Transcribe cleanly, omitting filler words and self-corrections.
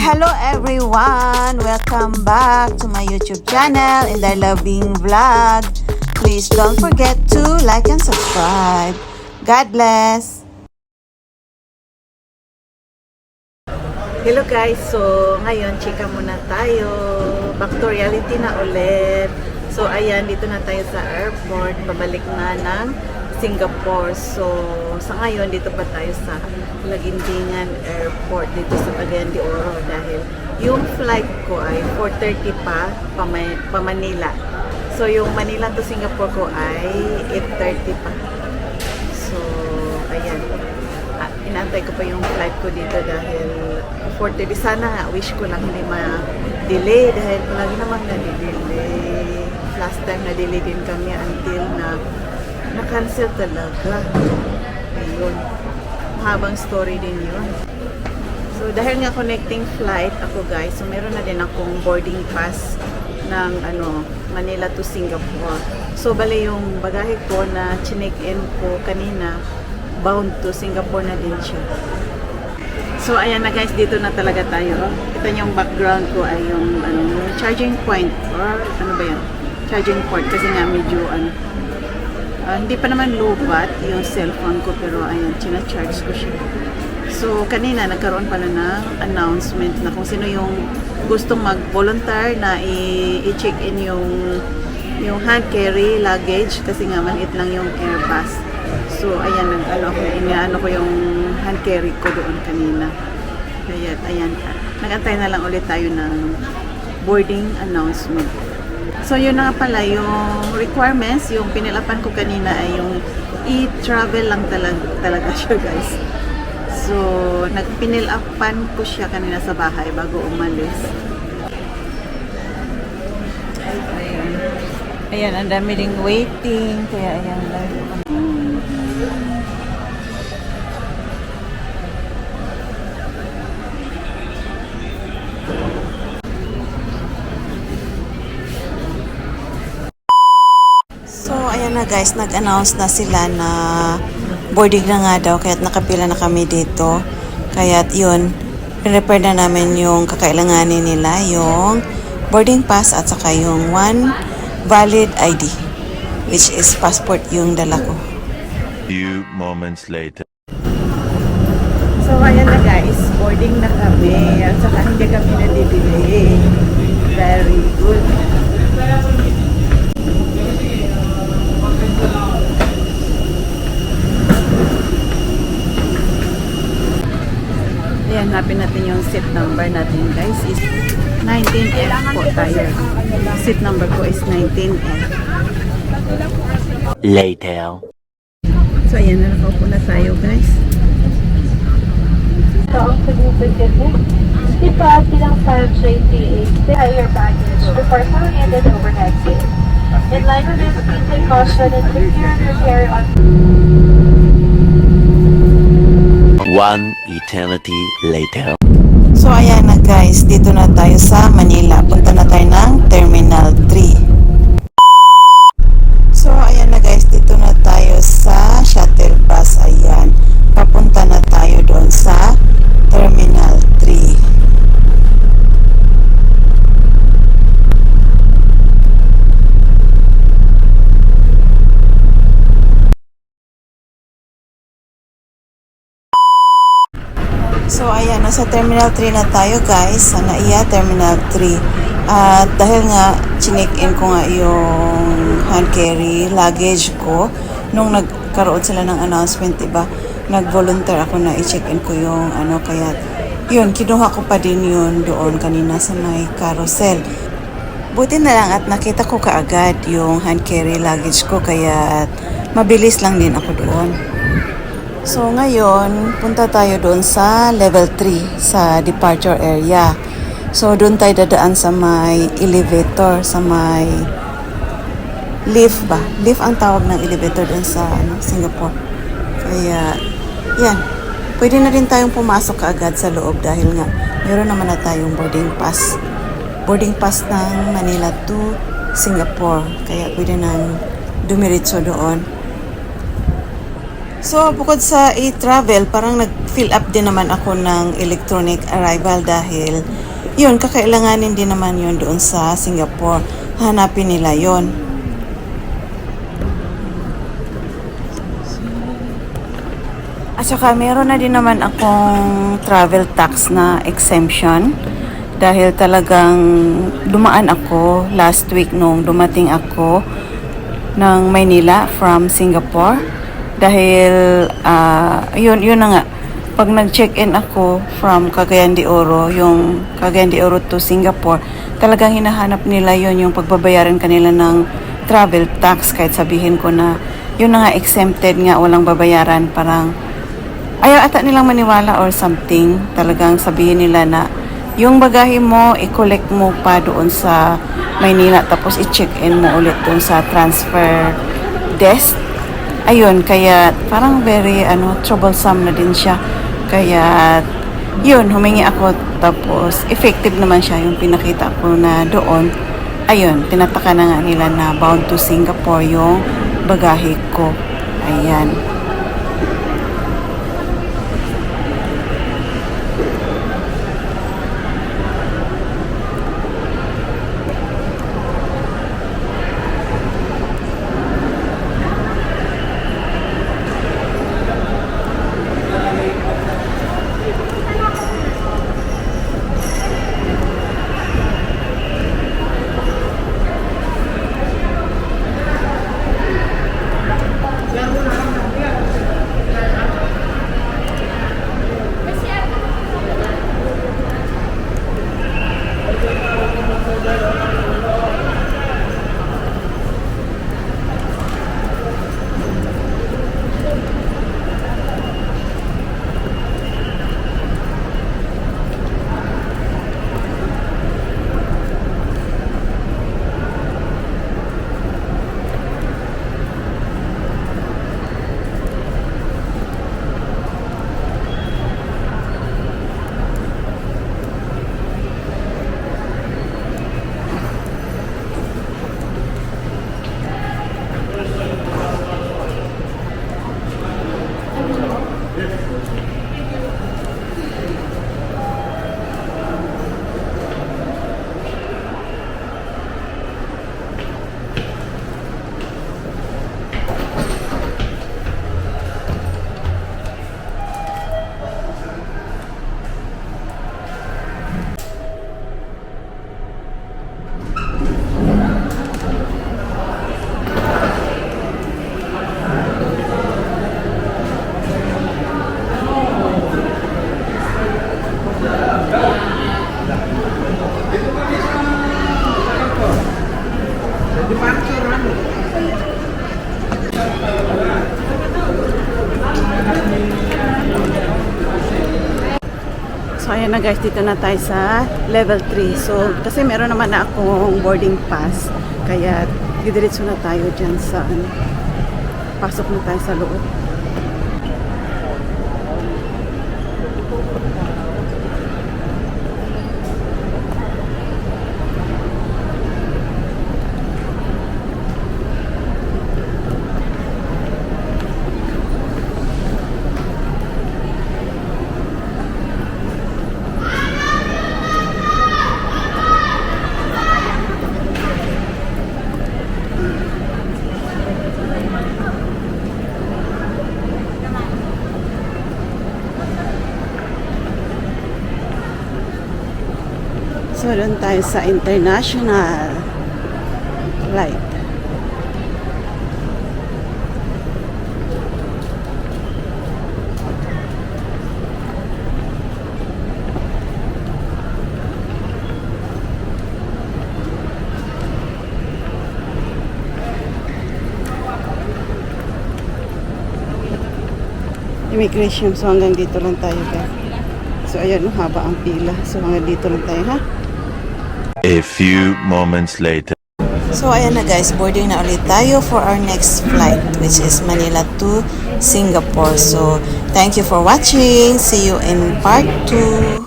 Hello everyone! Welcome back to my YouTube channel, Inday Loving Vlog. Please don't forget to like and subscribe. God bless! Hello guys! So, ngayon, chika muna tayo. Back to reality na ulit. So, ayan, dito na tayo sa airport. Pabalik na ng Singapore. So, sa ngayon, dito pa tayo sa Laguindingan Airport dito sa Cagayan de Oro dahil yung flight ko ay 4:30 pa Manila. So, yung Manila to Singapore ko ay 8:30 pa. So, ayan. Inaantay ko pa yung flight ko dito dahil 4:30. Sana nga, wish ko lang hindi ma-delay dahil lagi naman na-delay. Last time na-delay din kami until na-cancel talaga. Ayun. Mahabang story din yun. So, dahil nga connecting flight ako guys, so meron na din akong boarding pass ng Manila to Singapore. So, bale yung bagahe ko na chinek-in ko kanina, bound to Singapore na din siya. So, ayan na guys, dito na talaga tayo. Ito yung background ko ay yung charging point or ano ba yan? Charging port kasi nga medyo hindi pa naman low-bat yung cellphone ko pero ayan, charge ko siya. So, kanina nagkaroon pala ng announcement na kung sino yung gustong mag-volunteer na i-check-in yung hand carry luggage kasi nga maliit lang yung Airbus. So, ayan, inaano ko yung hand carry ko doon kanina. Kaya, ayan, nag-antay na lang ulit tayo ng boarding announcement. So, yun na nga pala, yung requirements, yung pinilapan ko kanina ay yung e-travel lang talaga siya, guys. So, nagpinilapan ko siya kanina sa bahay bago umalis. Ayan, ang dami ding waiting. Kaya, ayan, ayan na guys, nag-announce na sila na boarding na nga daw, kaya't nakapila na kami dito. Kaya't yun, prepare na namin yung kakailanganin nila, yung boarding pass at saka yung one valid ID, which is passport yung dala ko. Few moments later. So ayan na guys, boarding na kami at saka hindi kami na-delay. Very good. Ayan, hanapin natin yung seat number natin guys is 19F po tayo. Seat number ko is 19F. Later. So ayan, nakaupo na tayo guys. So, ang significant mo, ipaan bilang 528, higher baggage before coming in an overhead bin. In line with this, please take caution and secure your carry-on. One eternity later. So ayan na guys, dito na tayo sa Manila. Punta na tayo ng Terminal 3. So ayan na guys, dito na tayo sa shuttle bus. Ayan, papunta na tayo doon sa Terminal 3. So ayan, nasa Terminal 3 na tayo guys, sa NAIA Terminal 3. At dahil nga chinek-in ko nga yung hand carry luggage ko nung nagkaroon sila ng announcement, diba? Nag-volunteer ako na i-check-in ko yung kaya yun, kinuha ko pa din yun doon kanina sa may carousel. Buti na lang at nakita ko kaagad yung hand carry luggage ko kaya mabilis lang din ako doon. So ngayon, punta tayo doon sa level 3 sa departure area. So doon tayo dadaan sa may elevator, sa may lift ba? Lift ang tawag ng elevator doon sa Singapore. Kaya yan, pwede na rin tayong pumasok kaagad sa loob dahil nga meron naman na tayong boarding pass. Boarding pass ng Manila to Singapore. Kaya pwede nang dumiritso doon. So, bukod sa e-travel, parang nag-fill up din naman ako ng electronic arrival dahil yun, kakailanganin din naman yun doon sa Singapore. Hanapin nila yun. At saka meron na din naman akong travel tax na exemption dahil talagang dumaan ako last week nung dumating ako ng Maynila from Singapore. Dahil, yun na nga, pag nag-check-in ako from Cagayan de Oro, yung Cagayan de Oro to Singapore, talagang hinahanap nila yun, yung pagbabayaran kanila ng travel tax, kahit sabihin ko na, yun na nga, exempted nga, walang babayaran, parang, ayaw ata nilang maniwala or something, talagang sabihin nila na, yung bagahe mo, i-collect mo pa doon sa Maynila, tapos i-check-in mo ulit doon sa transfer desk. Ayun, kaya parang very troublesome na din siya. Kaya yun, humingi ako tapos effective naman siya yung pinakita ko na doon. Ayun, tinataka na nga nila na bound to Singapore yung bagahe ko. Ayan. So, ayan na guys, dito na tayo sa level 3. So, kasi meron naman na akong boarding pass. Kaya, didiretso na tayo dyan sa, pasok na tayo sa loob. So, doon tayo sa international flight. Immigration. So, hanggang dito lang tayo guys. So, ayan, haba ang pila. So, hanggang dito lang tayo, ha? A few moments later. So, ayan na guys, boarding na ulit tayo for our next flight, which is Manila to Singapore. So, thank you for watching. See you in part 2.